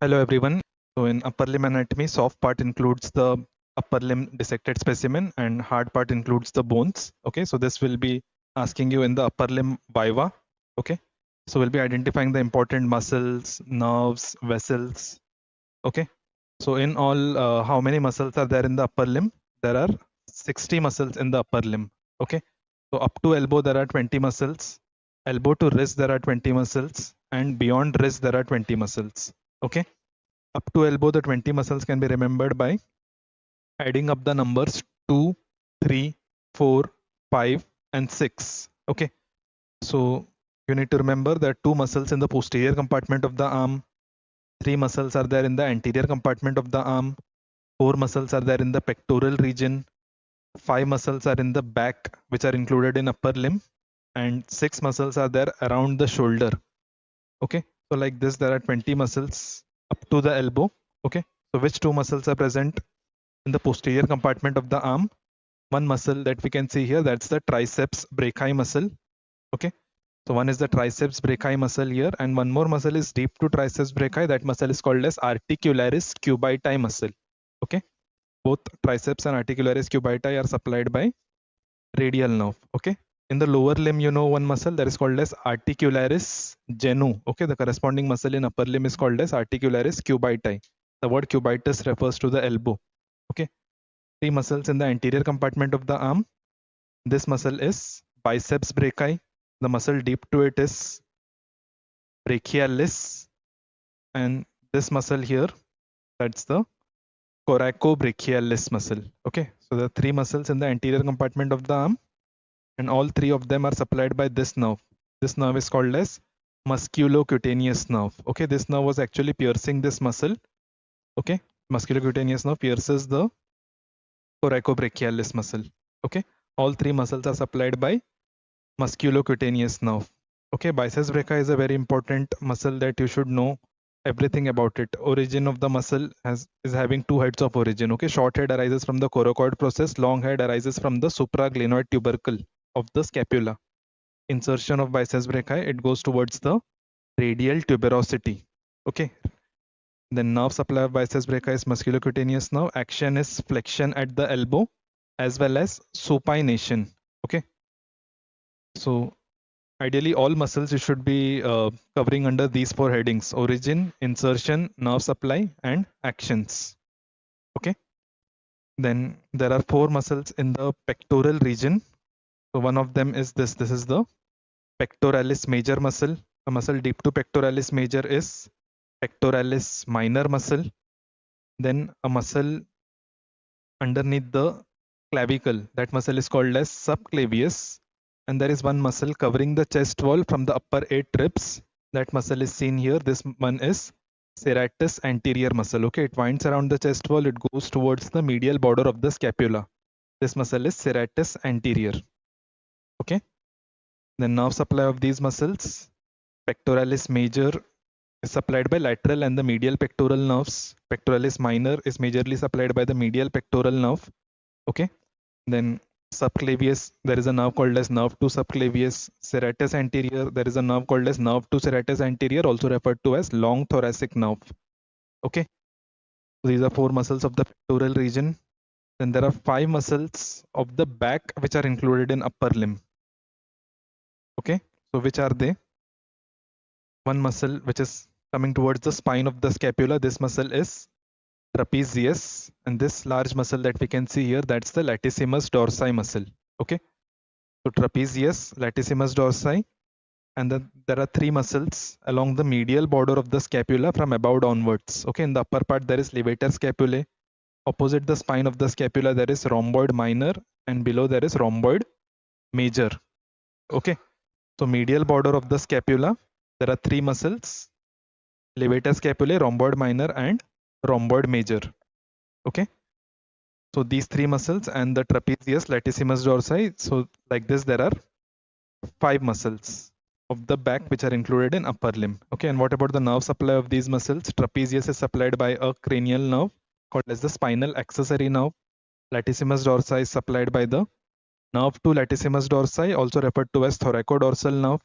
Hello everyone. So in upper limb anatomy, soft part includes the upper limb dissected specimen and hard part includes the bones. Okay, so this will be asking you in the upper limb Viva. Okay, so we'll be identifying the important muscles, nerves, vessels. Okay, so in all, how many muscles are there in the upper limb? There are 60 muscles in the upper limb. Okay, so up to elbow there are 20 muscles. Elbow to wrist there are 20 muscles, and beyond wrist there are 20 muscles. Okay, up to elbow the 20 muscles can be remembered by adding up the numbers 2, 3, 4, 5 and 6. Okay, so you need to remember that 2 muscles in the posterior compartment of the arm, 3 muscles are there in the anterior compartment of the arm, 4 muscles are there in the pectoral region, 5 muscles are in the back which are included in upper limb, and 6 muscles are there around the shoulder. Okay, so like this there are 20 muscles up to the elbow. Okay, so which 2 muscles are present in the posterior compartment of the arm? One muscle that we can see here, that's the triceps brachii muscle. Okay, so one is the triceps brachii muscle here, and one more muscle is deep to triceps brachii. That muscle is called as articularis cubitii muscle. Okay, both triceps and articularis cubitii are supplied by radial nerve. Okay, in the lower limb, you know one muscle that is called as articularis genu. Okay, the corresponding muscle in upper limb is called as articularis cubitii. The word cubitus refers to the elbow. Okay, 3 muscles in the anterior compartment of the arm. This muscle is biceps brachii. The muscle deep to it is brachialis, and this muscle here, that's the coracobrachialis muscle. Okay, so the 3 muscles in the anterior compartment of the arm, and all 3 of them are supplied by this nerve. This nerve is called as musculocutaneous nerve. Okay, this nerve was actually piercing this muscle. Okay, musculocutaneous nerve pierces the coracobrachialis muscle. Okay, all 3 muscles are supplied by musculocutaneous nerve. Okay, biceps brachii is a very important muscle that you should know everything about it. Origin of the muscle is having 2 heads of origin. Okay, short head arises from the coracoid process, long head arises from the supraglenoid tubercle of the scapula. Insertion of biceps brachii, it goes towards the radial tuberosity. Okay, the nerve supply of biceps brachii is musculocutaneous nerve. Action is flexion at the elbow as well as supination. Okay, so ideally all muscles you should be covering under these 4 headings: origin, insertion, nerve supply and actions. Okay, then there are 4 muscles in the pectoral region. So one of them is this is the pectoralis major muscle. A muscle deep to pectoralis major is pectoralis minor muscle. Then a muscle underneath the clavicle, that muscle is called as subclavius, and there is one muscle covering the chest wall from the upper 8 ribs. That muscle is seen here. This one is serratus anterior muscle. Okay, it winds around the chest wall, it goes towards the medial border of the scapula. This muscle is serratus anterior. Okay, the nerve supply of these muscles, pectoralis major is supplied by lateral and the medial pectoral nerves. Pectoralis minor is majorly supplied by the medial pectoral nerve. Okay, then subclavius, there is a nerve called as nerve to subclavius. Serratus anterior, there is a nerve called as nerve to serratus anterior, also referred to as long thoracic nerve. Okay, so these are 4 muscles of the pectoral region. Then there are 5 muscles of the back which are included in upper limb. Okay, so which are they? One muscle which is coming towards the spine of the scapula, this muscle is trapezius, and this large muscle that we can see here, that's the latissimus dorsi muscle. Okay, so trapezius, latissimus dorsi, and then there are 3 muscles along the medial border of the scapula from above downwards. Okay, in the upper part there is levator scapulae. Opposite the spine of the scapula there is rhomboid minor, and below there is rhomboid major. Okay, so medial border of the scapula, there are 3 muscles: levator scapulae, rhomboid minor and rhomboid major. Okay, so these 3 muscles and the trapezius, latissimus dorsi. So like this there are 5 muscles of the back which are included in upper limb. Okay, and what about the nerve supply of these muscles? Trapezius is supplied by a cranial nerve called as the spinal accessory nerve. Latissimus dorsi is supplied by the nerve to latissimus dorsi, also referred to as thoracodorsal nerve.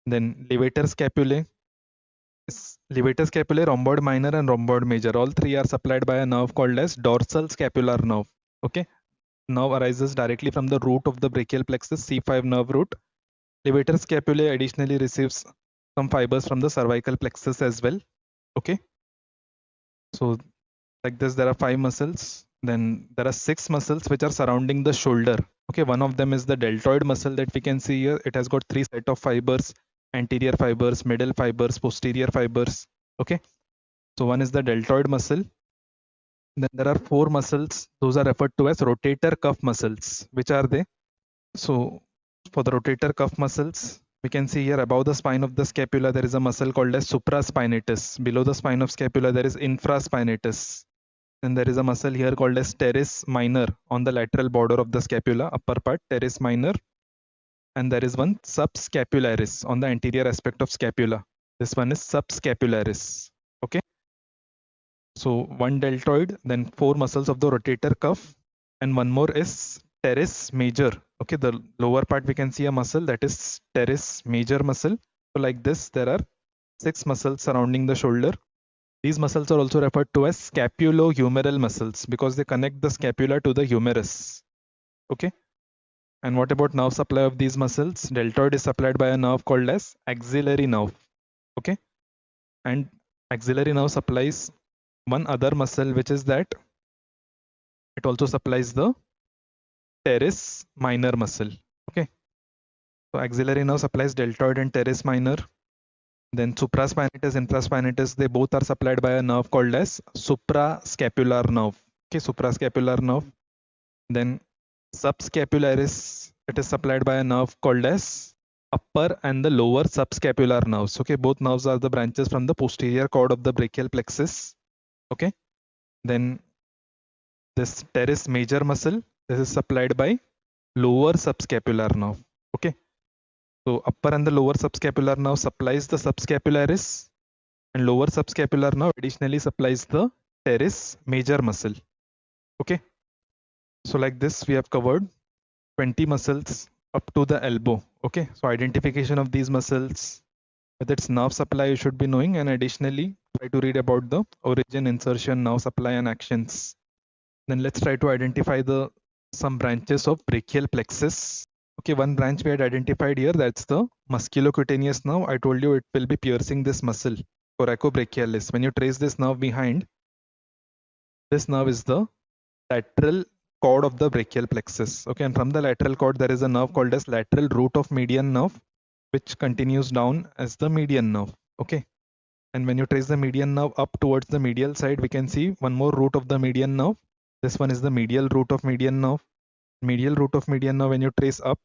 Then levator scapulae, Levator scapulae, rhomboid minor and rhomboid major. All three are supplied by a nerve called as dorsal scapular nerve. Okay. Nerve arises directly from the root of the brachial plexus, C5 nerve root. Levator scapulae additionally receives some fibers from the cervical plexus as well. Okay. So like this, there are 5 muscles. Then there are 6 muscles which are surrounding the shoulder. Okay, one of them is the deltoid muscle that we can see here. It has got 3 set of fibers: anterior fibers, middle fibers, posterior fibers. Okay, so one is the deltoid muscle. Then there are 4 muscles. Those are referred to as rotator cuff muscles. Which are they? So for the rotator cuff muscles, we can see here above the spine of the scapula, there is a muscle called as supraspinatus. Below the spine of scapula, there is infraspinatus. Then there is a muscle here called as teres minor on the lateral border of the scapula, upper part, teres minor. And there is one subscapularis on the anterior aspect of scapula. This one is subscapularis. Okay. So one deltoid, then 4 muscles of the rotator cuff, and one more is teres major. Okay, the lower part we can see a muscle that is teres major muscle. So like this, there are 6 muscles surrounding the shoulder. These muscles are also referred to as scapulohumeral muscles because they connect the scapula to the humerus. Okay. And what about nerve supply of these muscles? Deltoid is supplied by a nerve called as axillary nerve. Okay. And axillary nerve supplies one other muscle, which is that it also supplies the teres minor muscle. Okay. So axillary nerve supplies deltoid and teres minor. Then supraspinatus, infraspinatus, they both are supplied by a nerve called as suprascapular nerve. Okay, suprascapular nerve. Then subscapularis, it is supplied by a nerve called as upper and the lower subscapular nerves. Okay, both nerves are the branches from the posterior cord of the brachial plexus. Okay, then this teres major muscle, this is supplied by lower subscapular nerve. Okay, so upper and the lower subscapular nerve supplies the subscapularis, and lower subscapular nerve additionally supplies the teres major muscle. Okay, so like this we have covered 20 muscles up to the elbow. Okay, so identification of these muscles with its nerve supply you should be knowing, and additionally try to read about the origin, insertion, nerve supply and actions. Then let's try to identify the some branches of brachial plexus. Okay, one branch we had identified here, that's the musculocutaneous nerve. I told you it will be piercing this muscle, coracobrachialis. When you trace this nerve behind, this nerve is the lateral cord of the brachial plexus. Okay, and from the lateral cord there is a nerve called as lateral root of median nerve, which continues down as the median nerve. Okay, and when you trace the median nerve up towards the medial side, we can see one more root of the median nerve. This one is the medial root of median nerve. Medial root of median nerve, when you trace up,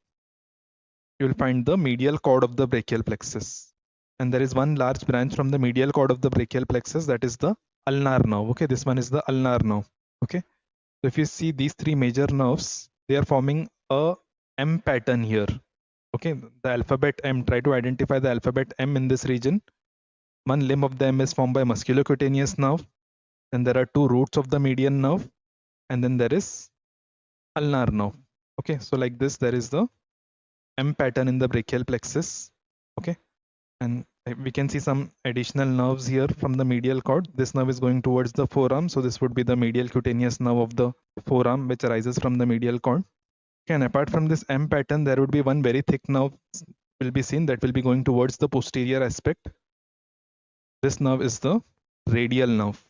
you will find the medial cord of the brachial plexus. And there is one large branch from the medial cord of the brachial plexus, that is the ulnar nerve. Okay, this one is the ulnar nerve. Okay, so if you see these 3 major nerves, they are forming a M pattern here. Okay, the alphabet M, try to identify the alphabet M in this region. One limb of the M is formed by musculocutaneous nerve. Then there are 2 roots of the median nerve. And then there is ulnar nerve. Okay, so like this, there is the M pattern in the brachial plexus. Okay, and we can see some additional nerves here from the medial cord. This nerve is going towards the forearm, so this would be the medial cutaneous nerve of the forearm, which arises from the medial cord. Okay, and apart from this M pattern, there would be one very thick nerve will be seen that will be going towards the posterior aspect. This nerve is the radial nerve.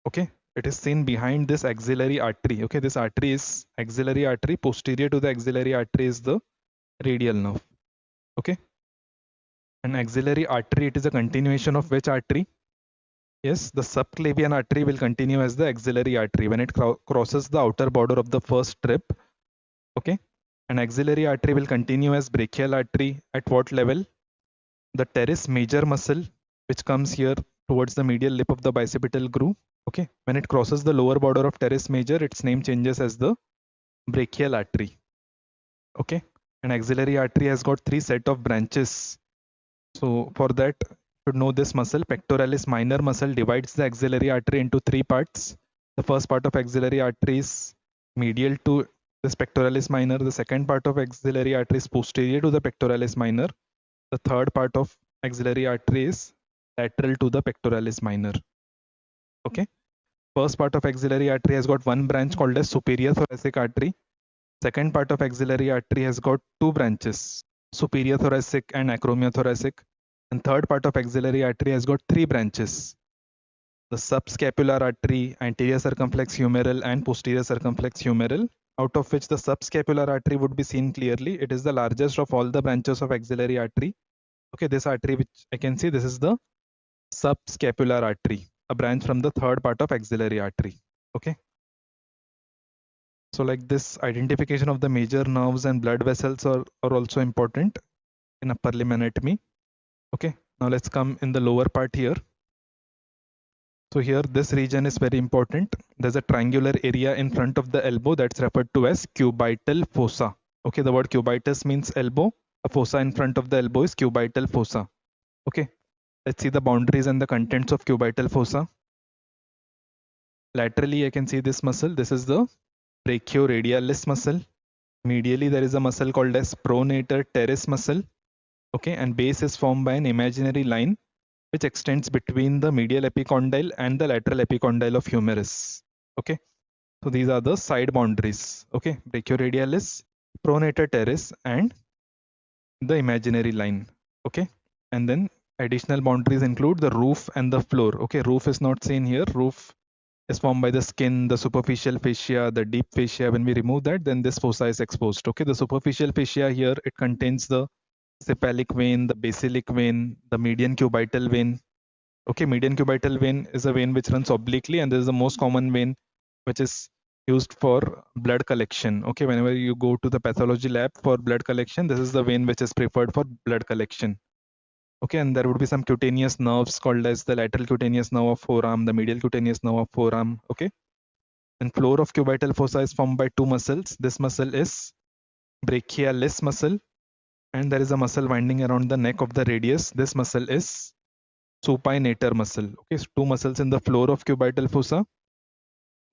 Okay, it is seen behind this axillary artery. Okay, this artery is axillary artery. Posterior to the axillary artery is the radial nerve. Okay, an axillary artery, it is a continuation of which artery? Yes, the subclavian artery will continue as the axillary artery when it crosses the outer border of the first strip. Okay, an axillary artery will continue as brachial artery at what level? The teres major muscle, which comes here towards the medial lip of the bicipital groove. Okay, when it crosses the lower border of teres major, its name changes as the brachial artery. Okay, an axillary artery has got 3 set of branches. So for that, you should know this muscle. Pectoralis minor muscle divides the axillary artery into 3 parts. The first part of axillary artery is medial to this pectoralis minor. The second part of axillary artery is posterior to the pectoralis minor. The third part of axillary artery is lateral to the pectoralis minor. Okay. First part of axillary artery has got one branch called as superior thoracic artery. Second part of axillary artery has got two branches, superior thoracic and acromiothoracic. And third part of axillary artery has got three branches, the subscapular artery, anterior circumflex humeral and posterior circumflex humeral, out of which the subscapular artery would be seen clearly. It is the largest of all the branches of axillary artery. Okay, this artery which I can see, this is the subscapular artery, a branch from the third part of axillary artery. Okay. So like this, identification of the major nerves and blood vessels are also important in upper limb anatomy. Okay, now let's come in the lower part here. So here, this region is very important. There's a triangular area in front of the elbow that's referred to as cubital fossa. Okay, the word cubitus means elbow. A fossa in front of the elbow is cubital fossa. Okay, let's see the boundaries and the contents of cubital fossa. Laterally, I can see this muscle. This is the brachioradialis muscle. Medially, there is a muscle called as pronator teres muscle. Okay, and base is formed by an imaginary line which extends between the medial epicondyle and the lateral epicondyle of humerus. Okay, so these are the side boundaries. Okay, brachioradialis, pronator teres, and the imaginary line. Okay, and then additional boundaries include the roof and the floor. Okay, roof is not seen here. Roof is formed by the skin, the superficial fascia, the deep fascia. When we remove that, then this fossa is exposed. Okay, the superficial fascia here, it contains the cephalic vein, the basilic vein, the median cubital vein. Okay, median cubital vein is a vein which runs obliquely, and this is the most common vein which is used for blood collection. Okay, whenever you go to the pathology lab for blood collection, this is the vein which is preferred for blood collection. Okay, and there would be some cutaneous nerves called as the lateral cutaneous nerve of forearm, the medial cutaneous nerve of forearm. Okay, and floor of cubital fossa is formed by two muscles. This muscle is brachialis muscle, and there is a muscle winding around the neck of the radius. This muscle is supinator muscle. Okay, so two muscles in the floor of cubital fossa.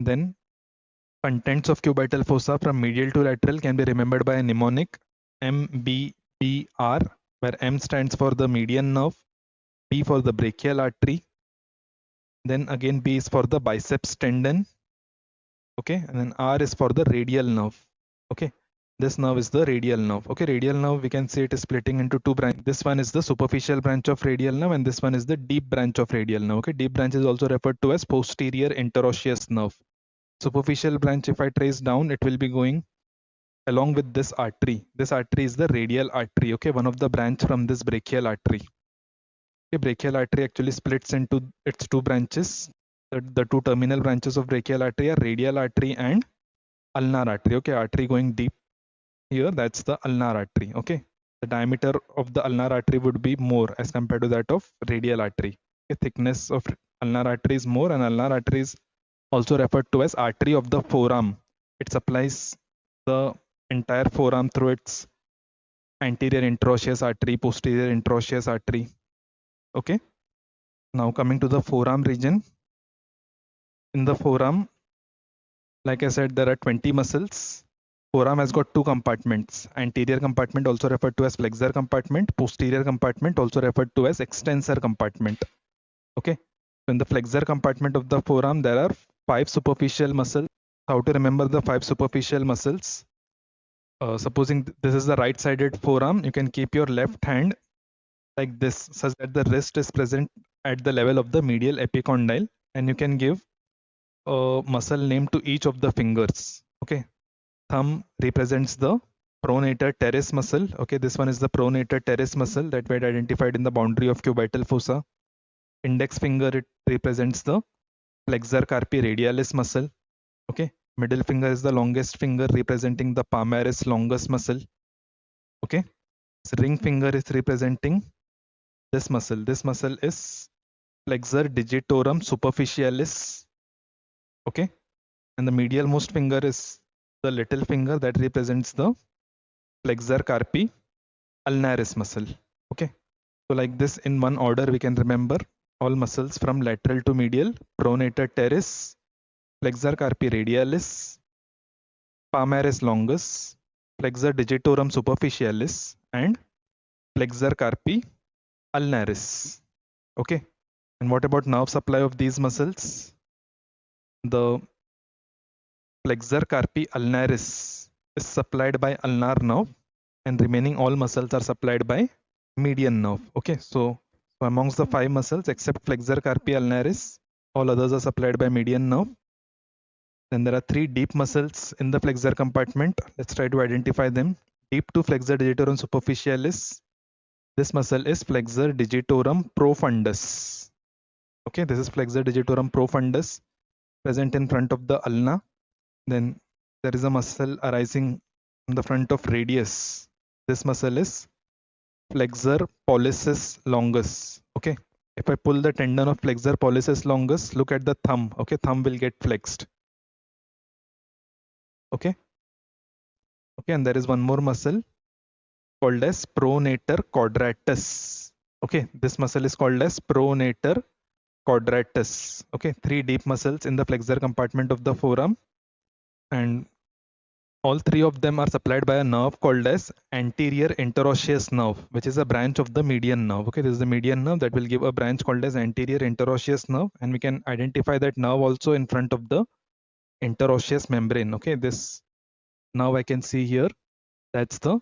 Then contents of cubital fossa from medial to lateral can be remembered by a mnemonic MBBR, where M stands for the median nerve, B for the brachial artery, then again B is for the biceps tendon. Okay, and then R is for the radial nerve. Okay, this nerve is the radial nerve. Okay, radial nerve, we can see it is splitting into two branches. This one is the superficial branch of radial nerve, and this one is the deep branch of radial nerve. Okay, deep branch is also referred to as posterior interosseous nerve. Superficial branch, if I trace down, it will be going along with this artery. This artery is the radial artery. Okay, one of the branch from this brachial artery. Okay, brachial artery actually splits into its two branches. The two terminal branches of brachial artery are radial artery and ulnar artery. Okay, artery going deep here, that's the ulnar artery. Okay, the diameter of the ulnar artery would be more as compared to that of radial artery. Okay, thickness of ulnar artery is more, and ulnar artery is also referred to as artery of the forearm. It supplies the entire forearm through its anterior interosseous artery, posterior interosseous artery. Okay, now coming to the forearm region. In the forearm, like I said, there are 20 muscles. Forearm has got two compartments. Anterior compartment, also referred to as flexor compartment. Posterior compartment, also referred to as extensor compartment. Okay, so in the flexor compartment of the forearm, there are 5 superficial muscles. How to remember the 5 superficial muscles? Supposing this is the right-sided forearm, you can keep your left hand like this, such that the wrist is present at the level of the medial epicondyle, and you can give a muscle name to each of the fingers. Okay, thumb represents the pronator teres muscle. Okay, this one is the pronator teres muscle that we had identified in the boundary of cubital fossa. Index finger, it represents the flexor carpi radialis muscle. Okay, middle finger is the longest finger representing the palmaris longus muscle. Okay, so ring finger is representing this muscle. This muscle is flexor digitorum superficialis. Okay, and the medial most finger is the little finger that represents the flexor carpi ulnaris muscle. Okay, so like this, in one order we can remember all muscles from lateral to medial: pronator teres, flexor carpi radialis, palmaris longus, flexor digitorum superficialis, and flexor carpi ulnaris. Okay, And what about nerve supply of these muscles? The flexor carpi ulnaris is supplied by ulnar nerve, and remaining all muscles are supplied by median nerve. Okay, so amongst the 5 muscles except flexor carpi ulnaris, all others are supplied by median nerve. Then there are 3 deep muscles in the flexor compartment. Let's try to identify them. Deep to flexor digitorum superficialis. This muscle is flexor digitorum profundus. Okay, this is flexor digitorum profundus present in front of the ulna. Then there is a muscle arising from the front of radius. This muscle is flexor pollicis longus. Okay, if I pull the tendon of flexor pollicis longus, look at the thumb. Okay, thumb will get flexed. Okay, and there is one more muscle called as pronator quadratus. Okay, this muscle is called as pronator quadratus. Okay, 3 deep muscles in the flexor compartment of the forearm, and all 3 of them are supplied by a nerve called as anterior interosseous nerve, which is a branch of the median nerve. Okay, this is the median nerve that will give a branch called as anterior interosseous nerve, and we can identify that nerve also in front of the interosseous membrane. Okay, this nerve I can see here, that's the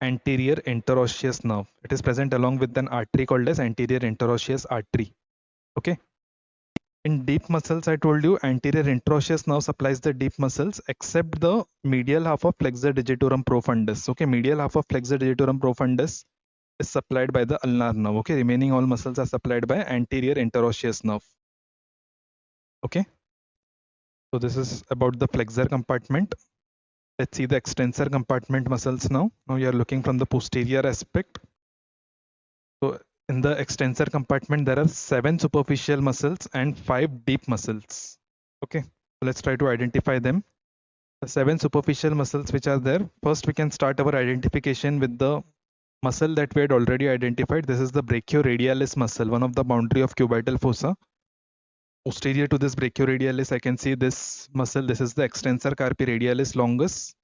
anterior interosseous nerve. It is present along with an artery called as anterior interosseous artery. Okay, in deep muscles, I told you anterior interosseous nerve supplies the deep muscles except the medial half of flexor digitorum profundus. Okay, medial half of flexor digitorum profundus is supplied by the ulnar nerve. Okay, remaining all muscles are supplied by anterior interosseous nerve. Okay, so this is about the flexor compartment. Let's see the extensor compartment muscles now. Now you are looking from the posterior aspect. So in the extensor compartment, there are 7 superficial muscles and 5 deep muscles. Okay, so let's try to identify them. The 7 superficial muscles which are there. First, we can start our identification with the muscle that we had already identified. This is the brachioradialis muscle, one of the boundary of cubital fossa. Posterior to this brachioradialis, I can see this muscle. This is the extensor carpi radialis longus,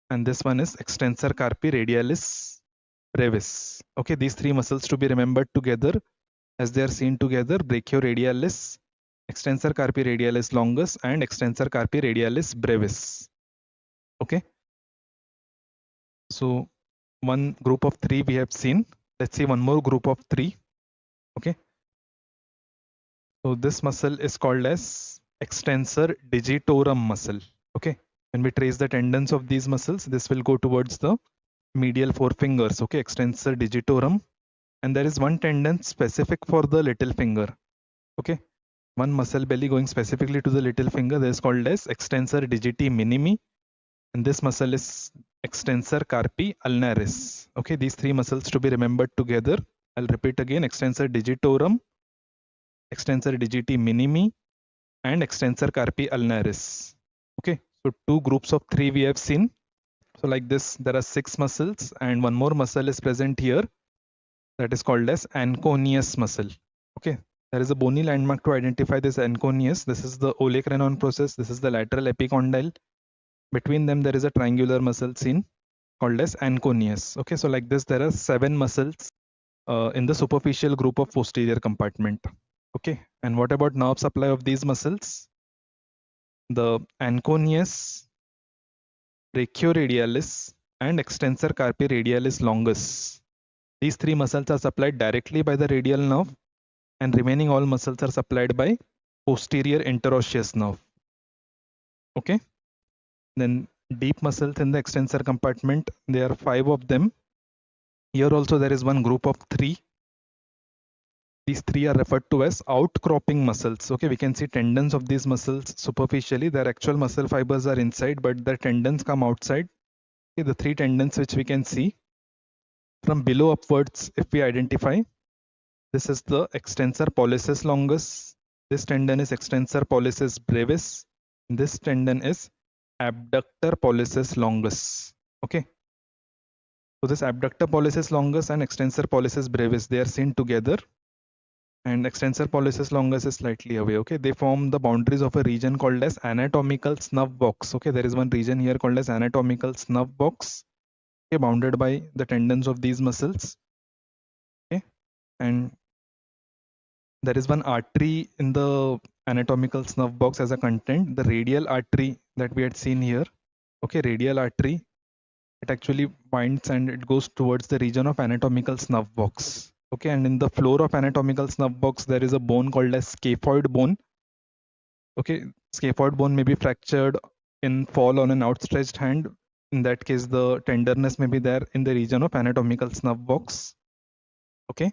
and this one is extensor carpi radialis brevis. Okay, these 3 muscles to be remembered together as they are seen together: brachioradialis, extensor carpi radialis longus, and extensor carpi radialis brevis. Okay, so one group of 3 we have seen. Let's see one more group of 3. Okay, so this muscle is called as extensor digitorum muscle. Okay, when we trace the tendons of these muscles, this will go towards the medial forefingers. Okay, extensor digitorum, and there is one tendon specific for the little finger. Okay, one muscle belly going specifically to the little finger. This is called as extensor digiti minimi, and this muscle is extensor carpi ulnaris. Okay, these 3 muscles to be remembered together. I'll repeat again: extensor digitorum, extensor digiti minimi, and extensor carpi ulnaris. Okay, so 2 groups of 3 we have seen. So like this, there are 6 muscles, and one more muscle is present here, that is called as anconeus muscle. Okay, there is a bony landmark to identify this anconeus. This is the olecranon process. This is the lateral epicondyle. Between them, there is a triangular muscle seen called as anconeus. Okay, so like this, there are 7 muscles in the superficial group of posterior compartment. Okay, and what about nerve supply of these muscles? The anconeus, brachioradialis, and extensor carpi radialis longus. These 3 muscles are supplied directly by the radial nerve, and remaining all muscles are supplied by posterior interosseous nerve. Okay, then deep muscles in the extensor compartment, there are 5 of them. Here also there is one group of 3. These 3 are referred to as outcropping muscles. Okay, we can see tendons of these muscles superficially. Their actual muscle fibers are inside, but the tendons come outside. Okay, the 3 tendons which we can see from below upwards, if we identify, this is the extensor pollicis longus. This tendon is extensor pollicis brevis. This tendon is abductor pollicis longus. Okay, so this abductor pollicis longus and extensor pollicis brevis, they are seen together, and extensor pollicis longus is slightly away. Okay, they form the boundaries of a region called as anatomical snuff box. Okay, there is one region here called as anatomical snuff box, okay, bounded by the tendons of these muscles. Okay, and there is one artery in the anatomical snuff box as a content, the radial artery that we had seen here. Okay, radial artery, it actually binds and it goes towards the region of anatomical snuff box. Okay, and in the floor of anatomical snuff box, there is a bone called as scaphoid bone. Okay, scaphoid bone may be fractured in fall on an outstretched hand. In that case, the tenderness may be there in the region of anatomical snuff box. Okay,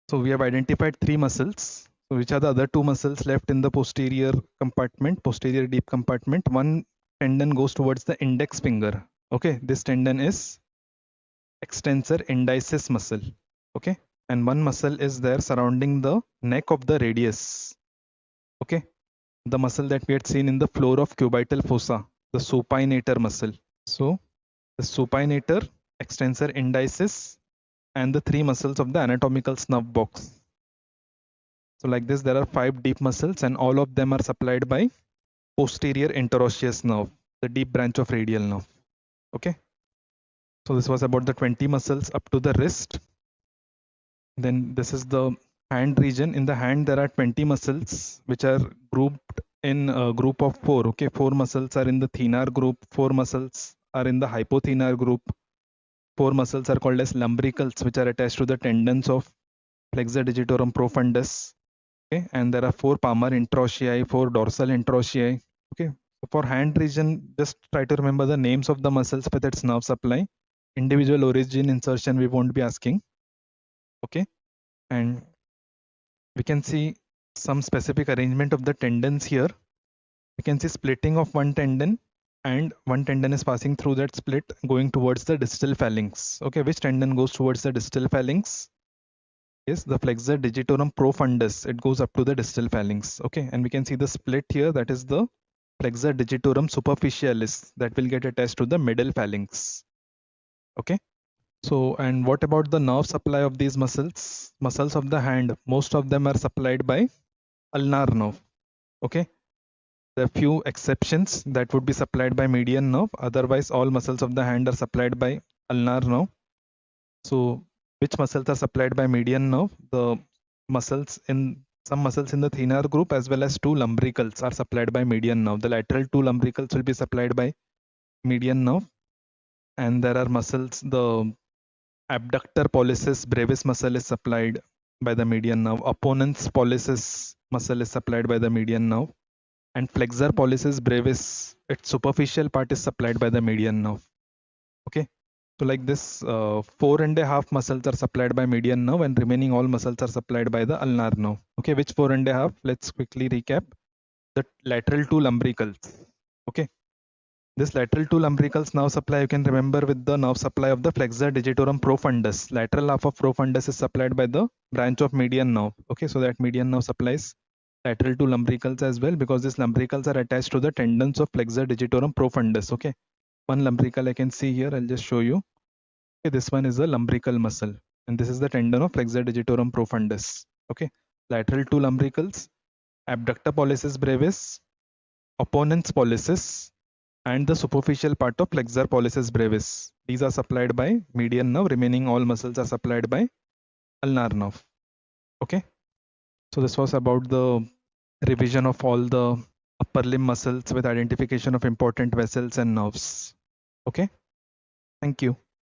so we have identified three muscles. So which are the other two muscles left in the posterior compartment, posterior deep compartment? One tendon goes towards the index finger. Okay, this tendon is extensor indicis muscle. Okay, and one muscle is there surrounding the neck of the radius. Okay, the muscle that we had seen in the floor of cubital fossa, the supinator muscle. So the supinator, extensor indicis, and the three muscles of the anatomical snuff box. So like this, there are 5 deep muscles and all of them are supplied by posterior interosseous nerve, the deep branch of radial nerve. Okay. So this was about the 20 muscles up to the wrist. Then this is the hand region. In the hand, there are 20 muscles which are grouped in a group of 4. Okay, 4 muscles are in the thenar group, 4 muscles are in the hypothenar group. 4 muscles are called as lumbricals, which are attached to the tendons of flexor digitorum profundus. Okay, and there are 4 palmar interossei, 4 dorsal interossei. Okay, so for hand region, just try to remember the names of the muscles with its nerve supply. Individual origin insertion we won't be asking. Okay, and we can see some specific arrangement of the tendons here. We can see splitting of one tendon, and one tendon is passing through that split going towards the distal phalanx. Okay, which tendon goes towards the distal phalanx? Is the flexor digitorum profundus. It goes up to the distal phalanx. Okay, and we can see the split here, that is the flexor digitorum superficialis, that will get attached to the middle phalanx. Okay, so and what about the nerve supply of these muscles? Muscles of the hand, most of them are supplied by ulnar nerve. Okay, there are few exceptions that would be supplied by median nerve. Otherwise, all muscles of the hand are supplied by ulnar nerve. So which muscles are supplied by median nerve? The muscles in some muscles in the thenar group as well as 2 lumbricals are supplied by median nerve. The lateral 2 lumbricals will be supplied by median nerve, and there are muscles, the abductor pollicis brevis muscle is supplied by the median nerve, opponens pollicis muscle is supplied by the median nerve, and flexor pollicis brevis, its superficial part is supplied by the median nerve. Okay, so like this, 4.5 muscles are supplied by median nerve and remaining all muscles are supplied by the ulnar nerve. Okay, which 4.5? Let's quickly recap. The lateral 2 lumbricals. Okay, this lateral 2 lumbricals nerve supply you can remember with the nerve supply of the flexor digitorum profundus. Lateral half of profundus is supplied by the branch of median nerve. Okay, so that median nerve supplies lateral 2 lumbricals as well, because these lumbricals are attached to the tendons of flexor digitorum profundus. Okay, one lumbrical I can see here, I'll just show you. Okay, this one is a lumbrical muscle and this is the tendon of flexor digitorum profundus. Okay, lateral 2 lumbricals, abductor pollicis brevis, opponens pollicis, and the superficial part of flexor pollicis brevis. These are supplied by median nerve. Remaining all muscles are supplied by ulnar nerve. Okay, so this was about the revision of all the upper limb muscles with identification of important vessels and nerves. Okay, thank you.